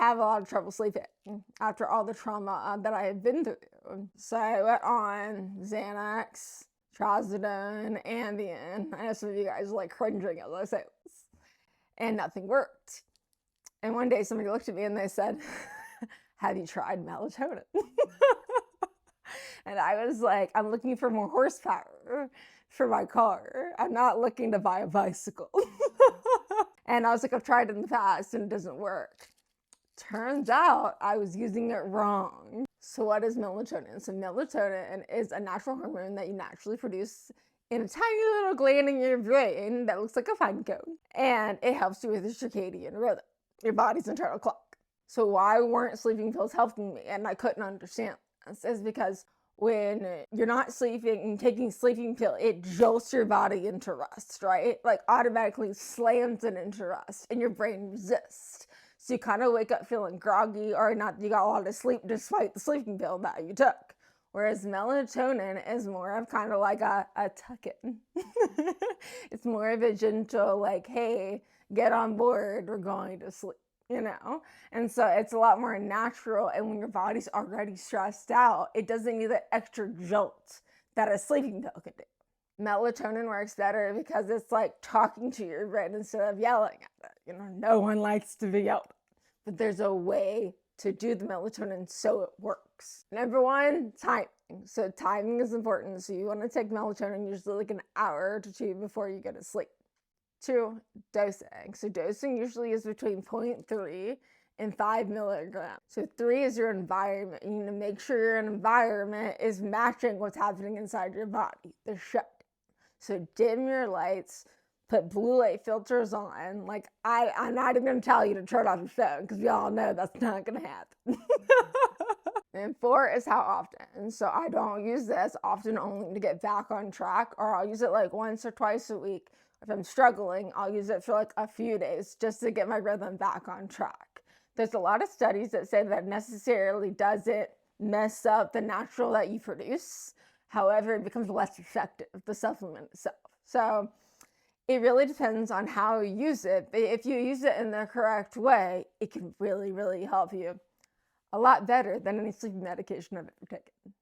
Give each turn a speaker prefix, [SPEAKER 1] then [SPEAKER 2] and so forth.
[SPEAKER 1] have a lot of trouble sleeping after all the trauma that I have been through. So I went on Xanax, Trazodone, Ambien. I know some of you guys are like cringing at those things, and nothing worked. And one day somebody looked at me and they said, have you tried melatonin? And I was like, I'm looking for more horsepower for my car. I'm not looking to buy a bicycle. And I was like, I've tried it in the past and it doesn't work. Turns out I was using it wrong. So what is melatonin? So melatonin is a natural hormone that you naturally produce in a tiny little gland in your brain that looks like a fine cone. And it helps you with your circadian rhythm, your body's internal clock. So why weren't sleeping pills helping me? And I couldn't understand this. Is because when you're not sleeping and taking sleeping pill, it jolts your body into rest, right? Like automatically slams it into rest and your brain resists. So you kind of wake up feeling groggy or not, you got a lot of sleep despite the sleeping pill that you took. Whereas melatonin is more of kind of like a tuck-in. It's more of a gentle like, hey, get on board, we're going to sleep. And so it's a lot more natural. And when your body's already stressed out, it doesn't need that extra jolt that a sleeping pill can do. Melatonin works better because it's like talking to your brain instead of yelling at it. No one likes to be yelled at, but there's a way to do the melatonin so it works. Number one, timing. So timing is important. So you want to take melatonin usually like an hour to 2 before you go to sleep. 2, dosing. So dosing usually is between 0.3 and 5 milligrams. So 3 is your environment. You need to make sure your environment is matching what's happening inside your body. They're shut. So dim your lights, put blue light filters on. Like I'm not even going to tell you to turn off your phone because we all know that's not going to happen. And 4 is how often. So I don't use this often only to get back on track, or I'll use it like once or twice a week. If I'm struggling, I'll use it for like a few days just to get my rhythm back on track. There's a lot of studies that say that necessarily doesn't mess up the natural that you produce. However, it becomes less effective, the supplement itself. So it really depends on how you use it. But if you use it in the correct way, it can really, really help you a lot better than any sleeping medication I've ever taken.